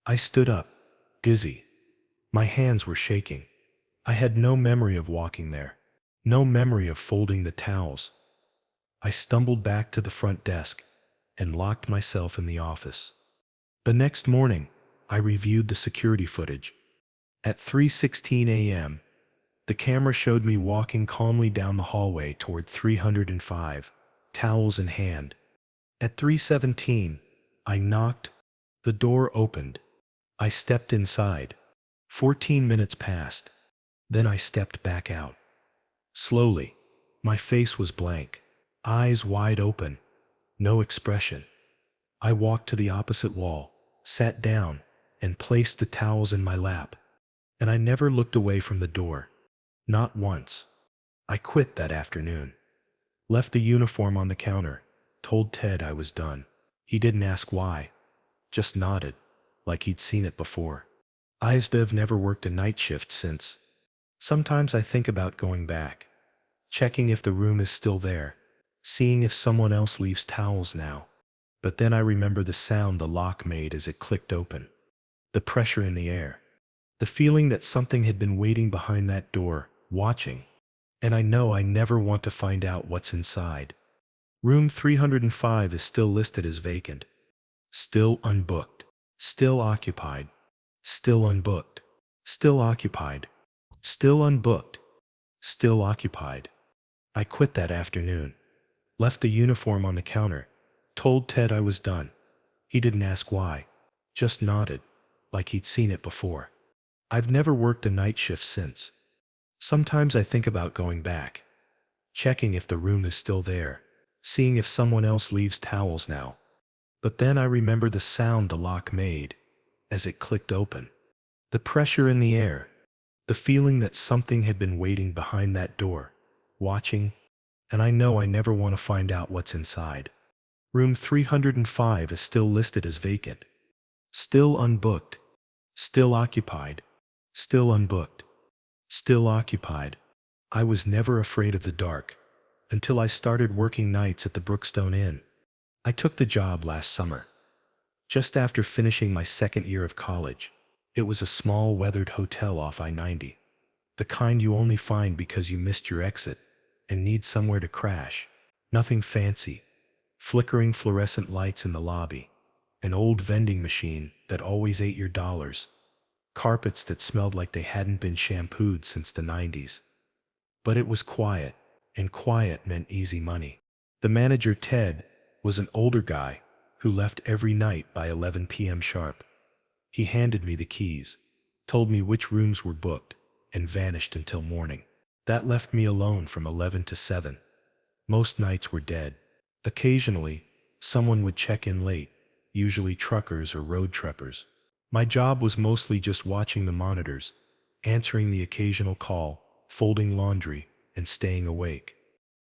I stood up, dizzy. My hands were shaking. I had no memory of walking there, no memory of folding the towels. I stumbled back to the front desk and locked myself in the office. The next morning, I reviewed the security footage. At 3:16 a.m., the camera showed me walking calmly down the hallway toward 305, towels in hand. At 3:17, I knocked. The door opened. I stepped inside. 14 minutes passed. Then I stepped back out. Slowly, my face was blank, eyes wide open, no expression. I walked to the opposite wall, sat down, and placed the towels in my lap. And I never looked away from the door. Not once. I quit that afternoon. Left the uniform on the counter, told Ted I was done. He didn't ask why, just nodded, like he'd seen it before. I've never worked a night shift since. Sometimes I think about going back, checking if the room is still there, seeing if someone else leaves towels now. But then I remember the sound the lock made as it clicked open, the pressure in the air, the feeling that something had been waiting behind that door, watching. And I know I never want to find out what's inside. Room 305 is still listed as vacant, still unbooked, still occupied, still unbooked, still occupied, still unbooked, still occupied. I quit that afternoon, left the uniform on the counter, told Ted I was done. He didn't ask why, just nodded, like he'd seen it before. I've never worked a night shift since. Sometimes I think about going back, checking if the room is still there, seeing if someone else leaves towels now. But then I remember the sound the lock made as it clicked open, the pressure in the air, the feeling that something had been waiting behind that door, watching. And I know I never want to find out what's inside. Room 305 is still listed as vacant, still unbooked, still occupied, still unbooked, still occupied. I was never afraid of the dark until I started working nights at the Brookstone Inn. I took the job last summer, just after finishing my second year of college. It was a small weathered hotel off I-90, the kind you only find because you missed your exit and need somewhere to crash. Nothing fancy. Flickering fluorescent lights in the lobby, an old vending machine that always ate your dollars, carpets that smelled like they hadn't been shampooed since the 90s. But it was quiet, and quiet meant easy money. The manager, Ted, was an older guy who left every night by 11 p.m. sharp. He handed me the keys, told me which rooms were booked, and vanished until morning. That left me alone from 11 to 7. Most nights were dead. Occasionally, someone would check in late, usually truckers or road trippers. My job was mostly just watching the monitors, answering the occasional call, folding laundry, and staying awake.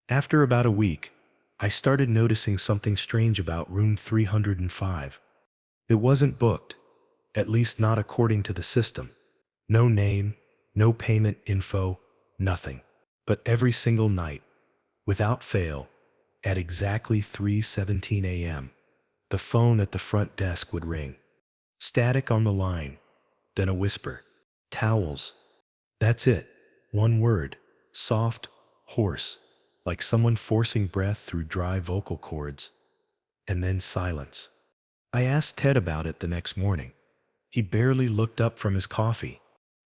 After about a week, I started noticing something strange about room 305. It wasn't booked, at least not according to the system. No name, no payment info, nothing. But every single night, without fail, at exactly 3:17 a.m., the phone at the front desk would ring. Static on the line, then a whisper. Towels. That's it. One word. Soft, hoarse, like someone forcing breath through dry vocal cords. And then silence. I asked Ted about it the next morning. He barely looked up from his coffee.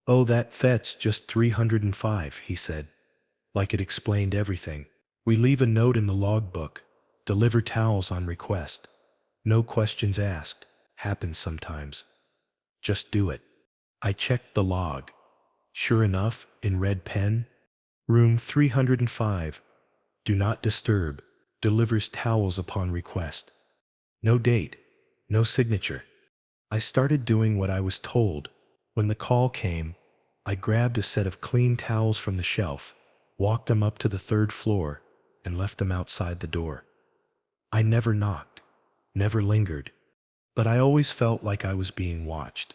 "Oh, that's just 305, he said, like it explained everything. "We leave a note in the logbook. Deliver towels on request. No questions asked. Happens sometimes. Just do it." I checked the log. Sure enough, in red pen, room 305, do not disturb, delivers towels upon request. No date, no signature. I started doing what I was told. When the call came, I grabbed a set of clean towels from the shelf, walked them up to the third floor, and left them outside the door. I never knocked, never lingered, but I always felt like I was being watched.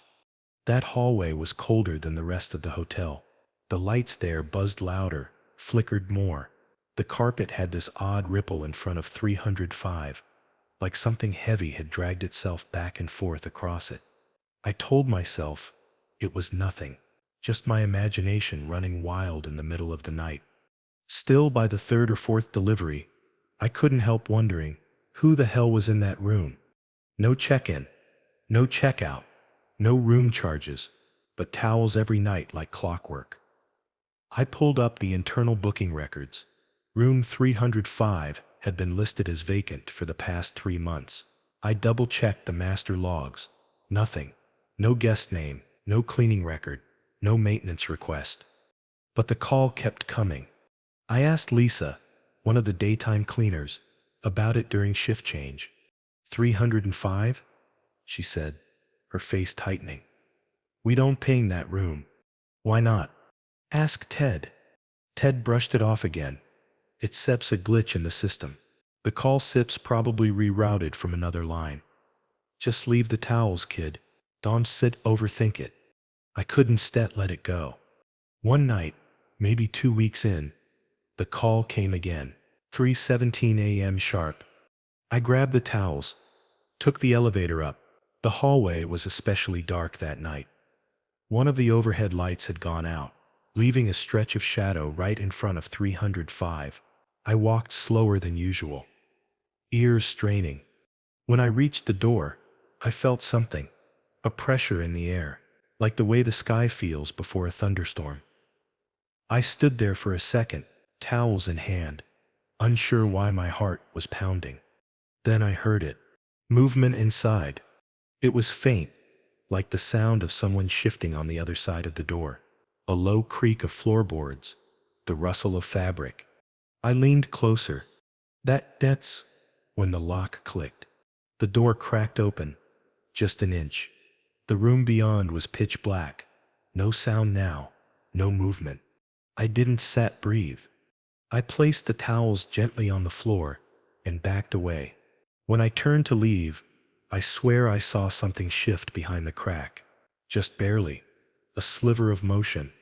That hallway was colder than the rest of the hotel. The lights there buzzed louder, flickered more. The carpet had this odd ripple in front of 305, like something heavy had dragged itself back and forth across it. I told myself it was nothing, just my imagination running wild in the middle of the night. Still, by the third or fourth delivery, I couldn't help wondering who the hell was in that room. No check-in, no check-out, no room charges, but towels every night like clockwork. I pulled up the internal booking records. Room 305 had been listed as vacant for the past 3 months. I double-checked the master logs. Nothing. No guest name, no cleaning record, no maintenance request. But the call kept coming. I asked Lisa, one of the daytime cleaners, about it during shift change. 305? She said, her face tightening. We don't ping that room. Why not? Ask Ted. Ted brushed it off again. It SIP's a glitch in the system. The call SIP's probably rerouted from another line. Just leave the towels, kid. Don't overthink it. I couldn't let it go. One night, maybe 2 weeks in, the call came again. 3:17 a.m. sharp. I grabbed the towels, took the elevator up. The hallway was especially dark that night. One of the overhead lights had gone out, leaving a stretch of shadow right in front of 305. I walked slower than usual, ears straining. When I reached the door, I felt something, a pressure in the air, like the way the sky feels before a thunderstorm. I stood there for a second, towels in hand, unsure why my heart was pounding. Then I heard it. Movement inside. It was faint, like the sound of someone shifting on the other side of the door. A low creak of floorboards, the rustle of fabric. I leaned closer. That's when the lock clicked. The door cracked open, just an inch. The room beyond was pitch black. No sound now, no movement. I didn't breathe. I placed the towels gently on the floor and backed away. When I turned to leave, I swear I saw something shift behind the crack. Just barely. A sliver of motion,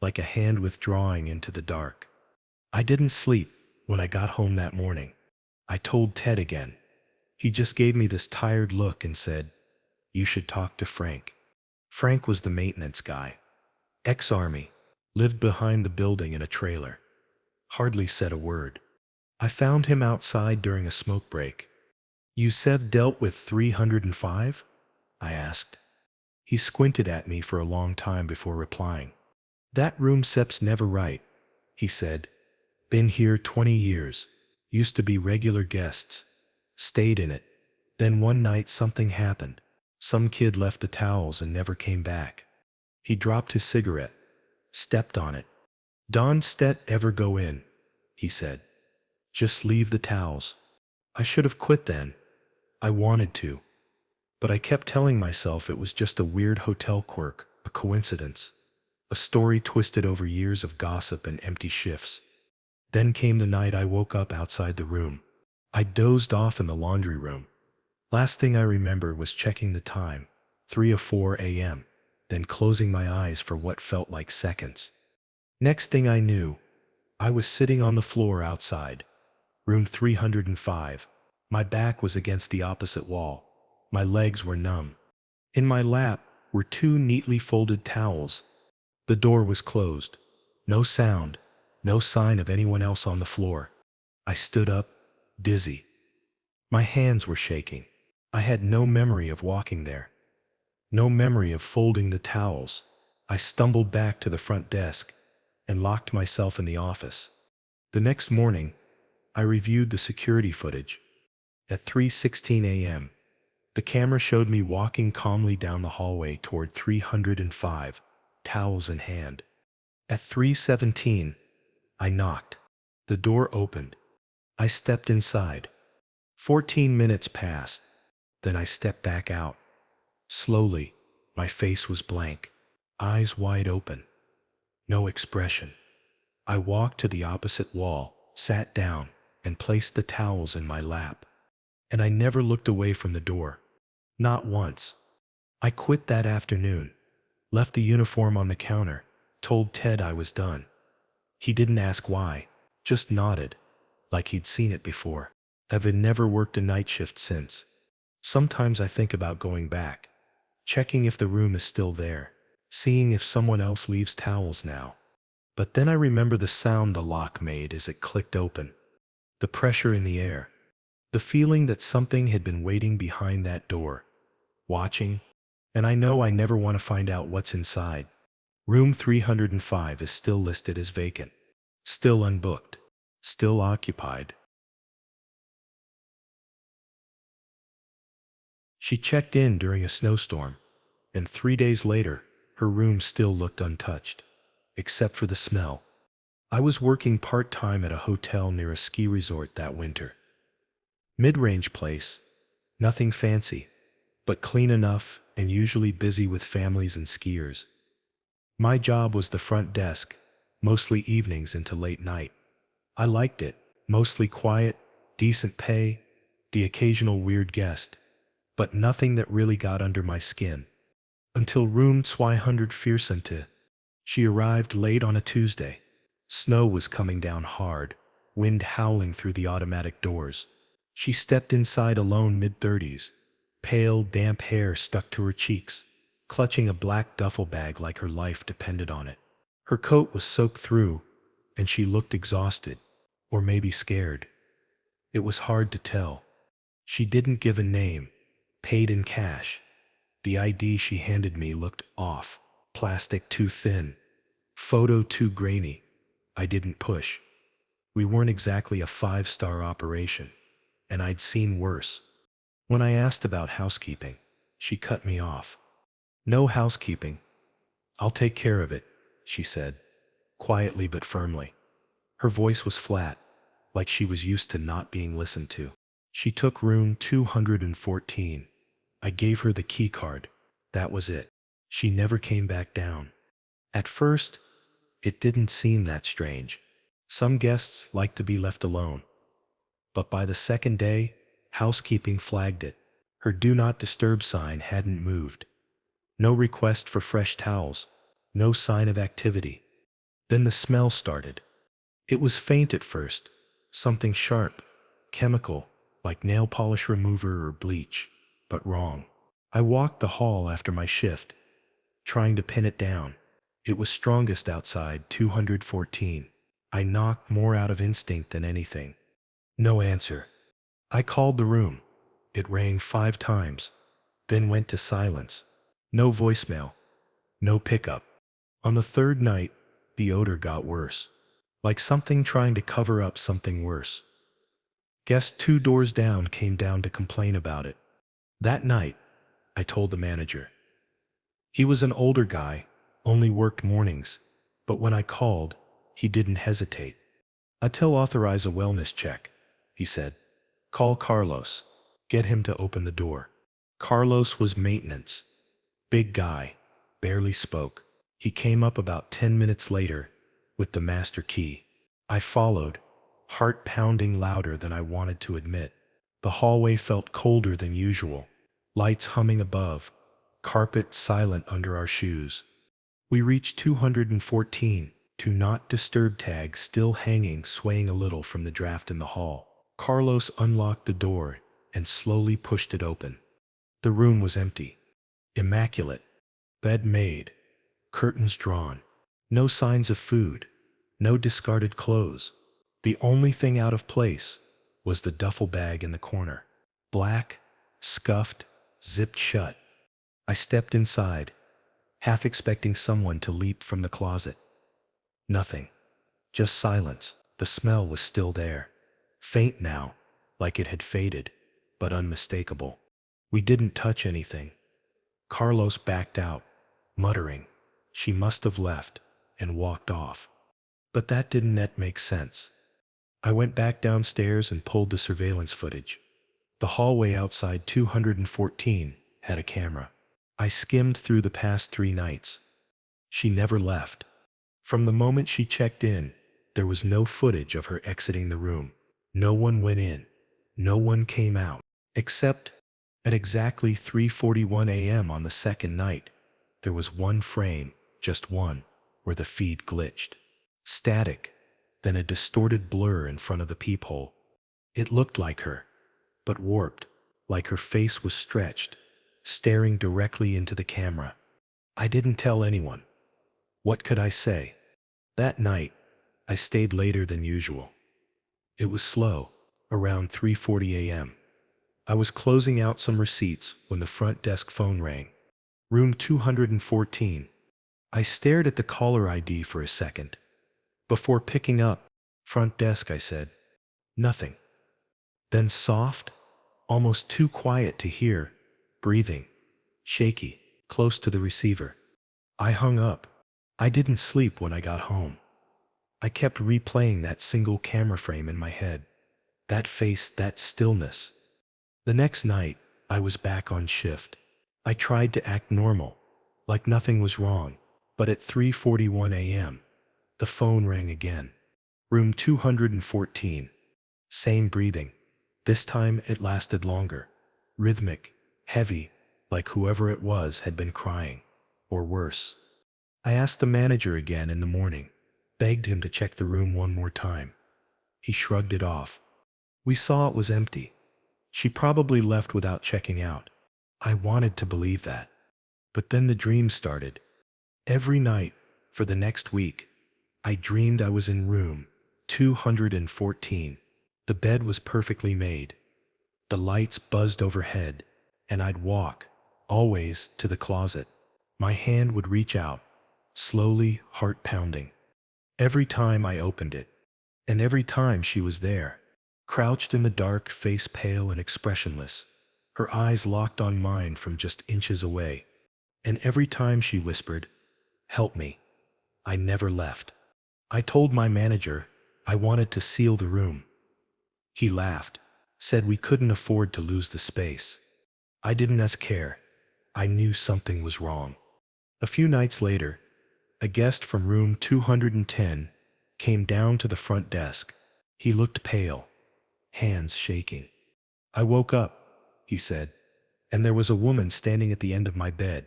like a hand withdrawing into the dark. I didn't sleep when I got home that morning. I told Ted again. He just gave me this tired look and said, "You should talk to Frank." Frank was the maintenance guy. Ex-Army. Lived behind the building in a trailer. Hardly said a word. I found him outside during a smoke break. "You dealt with 305? I asked. He squinted at me for a long time before replying. "That room SEP's never right," he said. "Been here 20 years. Used to be regular guests. Stayed in it. Then one night something happened. Some kid left the towels and never came back. He dropped his cigarette. Stepped on it. Don't ever go in," he said. "Just leave the towels." I should have quit then. I wanted to. But I kept telling myself it was just a weird hotel quirk, a coincidence. A story twisted over years of gossip and empty shifts. Then came the night I woke up outside the room. I dozed off in the laundry room. Last thing I remember was checking the time, 3:04 a.m., then closing my eyes for what felt like seconds. Next thing I knew, I was sitting on the floor outside, room 305. My back was against the opposite wall. My legs were numb. In my lap were 2 neatly folded towels. The door was closed. No sound, no sign of anyone else on the floor. I stood up, dizzy. My hands were shaking. I had no memory of walking there. No memory of folding the towels. I stumbled back to the front desk and locked myself in the office. The next morning, I reviewed the security footage. At 3:16 a.m., the camera showed me walking calmly down the hallway toward 305, towels in hand. At 3:17, I knocked. The door opened. I stepped inside. 14 minutes passed. Then I stepped back out. Slowly, my face was blank, eyes wide open. No expression. I walked to the opposite wall, sat down, and placed the towels in my lap. And I never looked away from the door. Not once. I quit that afternoon, left the uniform on the counter, told Ted I was done. He didn't ask why, just nodded, like he'd seen it before. I've never worked a night shift since. Sometimes I think about going back, checking if the room is still there, seeing if someone else leaves towels now. But then I remember the sound the lock made as it clicked open, the pressure in the air, the feeling that something had been waiting behind that door, watching, and I know I never want to find out what's inside. Room 305 is still listed as vacant, still unbooked, still occupied. She checked in during a snowstorm, and 3 days later, her room still looked untouched, except for the smell. I was working part-time at a hotel near a ski resort that winter. Mid-range place, nothing fancy, but clean enough and usually busy with families and skiers. My job was the front desk, mostly evenings into late night. I liked it, mostly quiet, decent pay, the occasional weird guest, but nothing that really got under my skin. Until room 214. She arrived late on a Tuesday. Snow was coming down hard, wind howling through the automatic doors. She stepped inside alone, mid-30s, pale, damp hair stuck to her cheeks, clutching a black duffel bag like her life depended on it. Her coat was soaked through, and she looked exhausted, or maybe scared. It was hard to tell. She didn't give a name, paid in cash. The ID she handed me looked off, plastic too thin, photo too grainy. I didn't push. We weren't exactly a five-star operation, and I'd seen worse. When I asked about housekeeping, she cut me off. "No housekeeping. I'll take care of it," she said, quietly but firmly. Her voice was flat, like she was used to not being listened to. She took room 214. I gave her the key card. That was it. She never came back down. At first, it didn't seem that strange. Some guests like to be left alone. But by the second day, housekeeping flagged it. Her do not disturb sign hadn't moved. No request for fresh towels. No sign of activity. Then the smell started. It was faint at first. Something sharp, chemical, like nail polish remover or bleach, but wrong. I walked the hall after my shift, trying to pin it down. It was strongest outside 214. I knocked more out of instinct than anything. No answer. I called the room. It rang 5 times, then went to silence. No voicemail. No pickup. On the third night, the odor got worse, like something trying to cover up something worse. Guest 2 doors down came down to complain about it. That night, I told the manager. He was an older guy, only worked mornings, but when I called, he didn't hesitate. "Until authorize a wellness check," he said. "Call Carlos. Get him to open the door." Carlos was maintenance. Big guy, barely spoke. He came up about 10 minutes later, with the master key. I followed, heart pounding louder than I wanted to admit. The hallway felt colder than usual, lights humming above, carpet silent under our shoes. We reached 214, to not disturb tag still hanging, swaying a little from the draft in the hall. Carlos unlocked the door and slowly pushed it open. The room was empty, immaculate, bed made, curtains drawn, no signs of food, no discarded clothes. The only thing out of place was the duffel bag in the corner, black, scuffed, zipped shut. I stepped inside, half expecting someone to leap from the closet. Nothing, just silence. The smell was still there, faint now, like it had faded, but unmistakable. We didn't touch anything. Carlos backed out, muttering, "She must have left," and walked off. But that didn't net make sense. I went back downstairs and pulled the surveillance footage. The hallway outside 214 had a camera. I skimmed through the past 3 nights. She never left. From the moment she checked in, there was no footage of her exiting the room. No one went in. No one came out. Except at exactly 3:41 a.m. on the second night, there was one frame, just one, where the feed glitched. Static, then a distorted blur in front of the peephole. It looked like her, but warped, like her face was stretched, staring directly into the camera. I didn't tell anyone. What could I say? That night, I stayed later than usual. It was slow, around 3:40 a.m. I was closing out some receipts when the front desk phone rang. Room 214. I stared at the caller ID for a second. Before picking up, "Front desk," I said. "Nothing." Then soft, almost too quiet to hear, breathing, shaky, close to the receiver. I hung up. I didn't sleep when I got home. I kept replaying that single camera frame in my head. That face, that stillness. The next night, I was back on shift. I tried to act normal, like nothing was wrong, but at 3:41 a.m., the phone rang again. Room 214. Same breathing. This time it lasted longer. Rhythmic, heavy, like whoever it was had been crying. Or worse. I asked the manager again in the morning, begged him to check the room one more time. He shrugged it off. "We saw it was empty. She probably left without checking out." I wanted to believe that. But then the dream started. Every night, for the next week, I dreamed I was in room 214. The bed was perfectly made. The lights buzzed overhead, and I'd walk, always, to the closet. My hand would reach out, slowly, heart pounding. Every time I opened it, and every time she was there, crouched in the dark, face pale and expressionless, her eyes locked on mine from just inches away. And every time she whispered, "Help me," I never left. I told my manager I wanted to seal the room. He laughed, said we couldn't afford to lose the space. I didn't care. I knew something was wrong. A few nights later, a guest from room 210 came down to the front desk. He looked pale, hands shaking. "I woke up," he said, "and there was a woman standing at the end of my bed."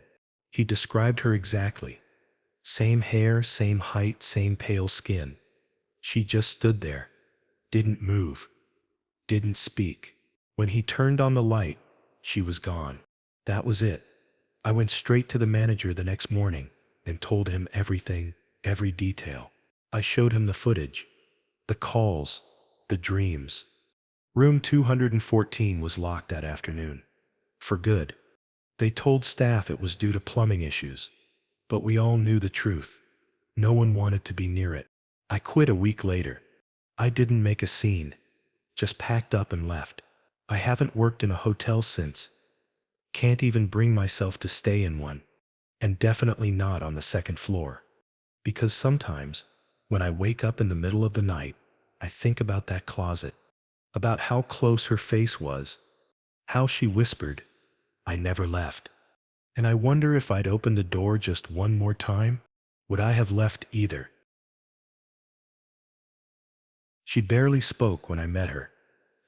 He described her exactly. Same hair, same height, same pale skin. She just stood there, didn't move, didn't speak. When he turned on the light, she was gone. That was it. I went straight to the manager the next morning and told him everything, every detail. I showed him the footage, the calls, the dreams. Room 214 was locked that afternoon. For good. They told staff it was due to plumbing issues. But we all knew the truth. No one wanted to be near it. I quit a week later. I didn't make a scene, just packed up and left. I haven't worked in a hotel since. Can't even bring myself to stay in one. And definitely not on the second floor. Because sometimes, when I wake up in the middle of the night, I think about that closet, about how close her face was, how she whispered, "I never left." And I wonder if I'd opened the door just one more time, would I have left either? She barely spoke when I met her,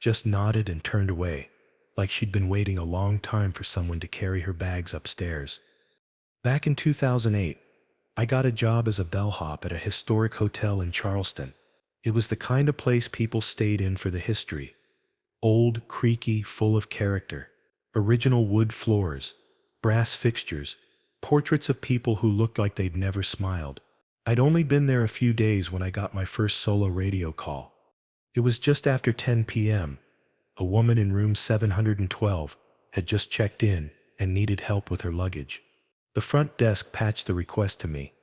just nodded and turned away, like she'd been waiting a long time for someone to carry her bags upstairs. Back in 2008, I got a job as a bellhop at a historic hotel in Charleston. It was the kind of place people stayed in for the history. Old, creaky, full of character. Original wood floors, brass fixtures, portraits of people who looked like they'd never smiled. I'd only been there a few days when I got my first solo radio call. It was just after 10 p.m. A woman in room 712 had just checked in and needed help with her luggage. The front desk patched the request to me.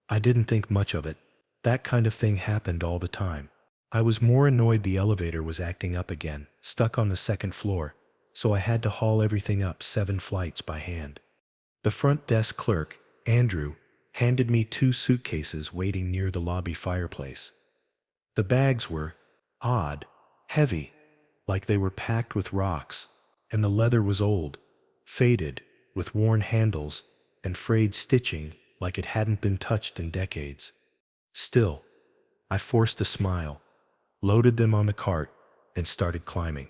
I didn't think much of it. That kind of thing happened all the time. I was more annoyed the elevator was acting up again, stuck on the second floor, so I had to haul everything up 7 flights by hand. The front desk clerk, Andrew, handed me 2 suitcases waiting near the lobby fireplace. The bags were odd, heavy, like they were packed with rocks, and the leather was old, faded, with worn handles, and frayed stitching like it hadn't been touched in decades. Still, I forced a smile, loaded them on the cart, and started climbing.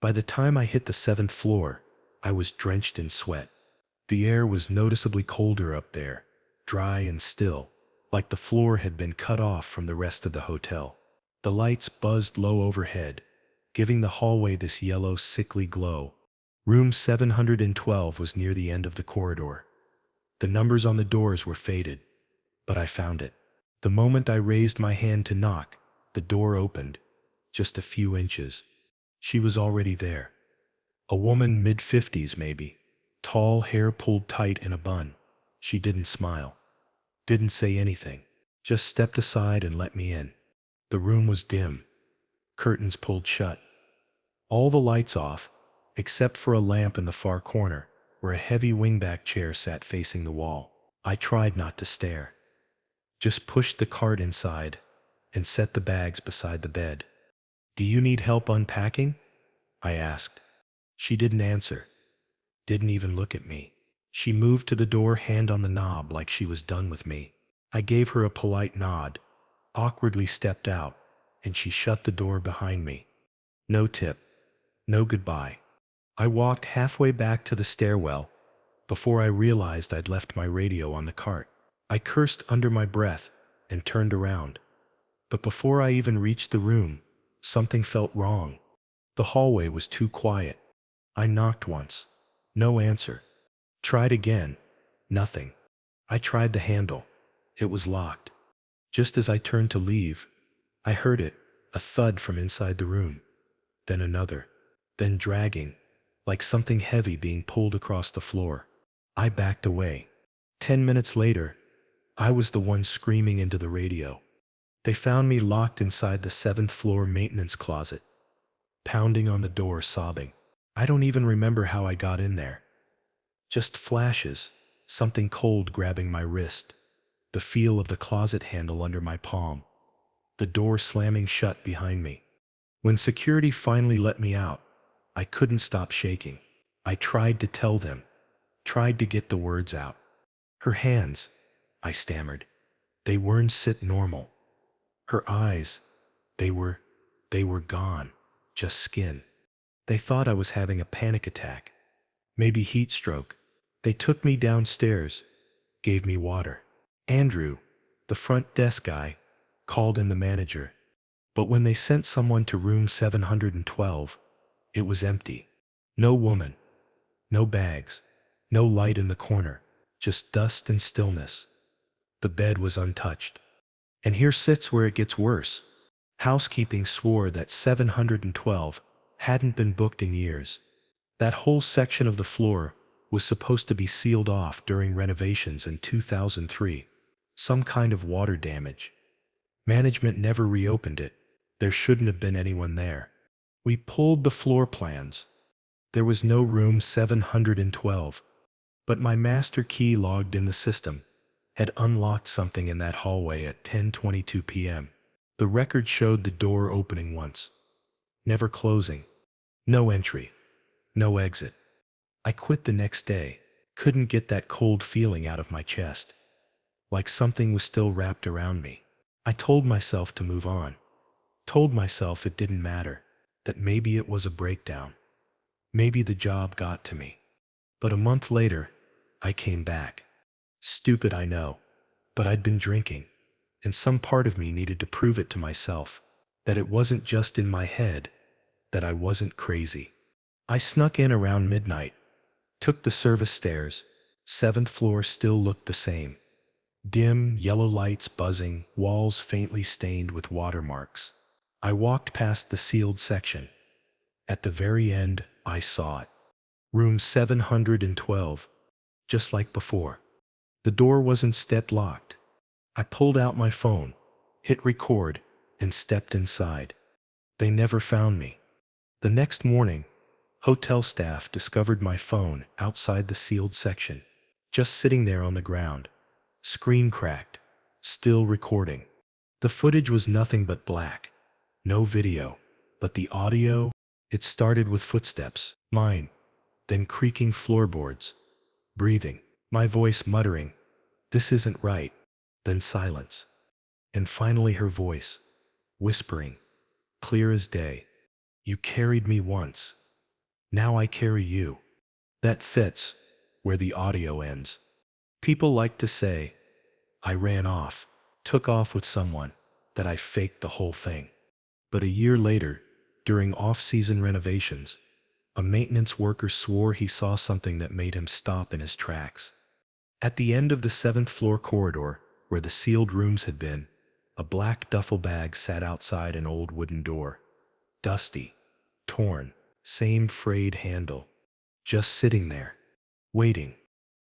By the time I hit the 7th floor, I was drenched in sweat. The air was noticeably colder up there, dry and still, like the floor had been cut off from the rest of the hotel. The lights buzzed low overhead, giving the hallway this yellow, sickly glow. Room 712 was near the end of the corridor. The numbers on the doors were faded, but I found it. The moment I raised my hand to knock, the door opened, just a few inches. She was already there. A woman mid-50s maybe, tall, hair pulled tight in a bun. She didn't smile, didn't say anything, just stepped aside and let me in. The room was dim, curtains pulled shut, all the lights off, except for a lamp in the far corner, where a heavy wingback chair sat facing the wall. I tried not to stare, just pushed the cart inside and set the bags beside the bed. "Do you need help unpacking?" I asked. She didn't answer, didn't even look at me. She moved to the door, hand on the knob, like she was done with me. I gave her a polite nod, awkwardly stepped out, and she shut the door behind me. No tip, no goodbye. I walked halfway back to the stairwell before I realized I'd left my radio on the cart. I cursed under my breath and turned around. But before I even reached the room, something felt wrong. The hallway was too quiet. I knocked once. No answer. Tried again. Nothing. I tried the handle. It was locked. Just as I turned to leave, I heard it, a thud from inside the room. Then another. Then dragging, like something heavy being pulled across the floor. I backed away. 10 minutes later, I was the one screaming into the radio. They found me locked inside the 7th-floor maintenance closet, pounding on the door, sobbing. I don't even remember how I got in there. Just flashes, something cold grabbing my wrist, the feel of the closet handle under my palm, the door slamming shut behind me. When security finally let me out, I couldn't stop shaking. I tried to tell them, tried to get the words out. "Her hands," I stammered. "They weren't sit normal. Her eyes, they were gone, just skin." They thought I was having a panic attack, maybe heat stroke. They took me downstairs, gave me water. Andrew, the front desk guy, called in the manager. But when they sent someone to room 712, it was empty. No woman, no bags, no light in the corner, just dust and stillness. The bed was untouched. And here sits where it gets worse. Housekeeping swore that 712 hadn't been booked in years. That whole section of the floor was supposed to be sealed off during renovations in 2003. Some kind of water damage. Management never reopened it. There shouldn't have been anyone there. We pulled the floor plans. There was no room 712. But my master key logged in the system had unlocked something in that hallway at 10:22 p.m. The record showed the door opening once, never closing. No entry, no exit. I quit the next day. Couldn't get that cold feeling out of my chest, like something was still wrapped around me. I told myself to move on. Told myself it didn't matter, that maybe it was a breakdown. Maybe the job got to me. But a month later, I came back. Stupid, I know, but I'd been drinking, and some part of me needed to prove it to myself, that it wasn't just in my head, that I wasn't crazy. I snuck in around midnight, took the service stairs. 7th floor still looked the same. Dim, yellow lights buzzing, walls faintly stained with watermarks. I walked past the sealed section. At the very end, I saw it. Room 712, just like before. The door wasn't stepped locked. I pulled out my phone, hit record, and stepped inside. They never found me. The next morning, hotel staff discovered my phone outside the sealed section, just sitting there on the ground, screen cracked, still recording. The footage was nothing but black. No video, but the audio, it started with footsteps, mine, then creaking floorboards, breathing, my voice muttering, "This isn't right," then silence, and finally her voice, whispering, clear as day, "You carried me once. Now I carry you." That fits where the audio ends. People like to say, I ran off, took off with someone, that I faked the whole thing. But a year later, during off-season renovations, A maintenance worker swore he saw something that made him stop in his tracks. At the end of the seventh floor corridor, where the sealed rooms had been, a black duffel bag sat outside an old wooden door. Dusty, torn, same frayed handle, just sitting there, waiting.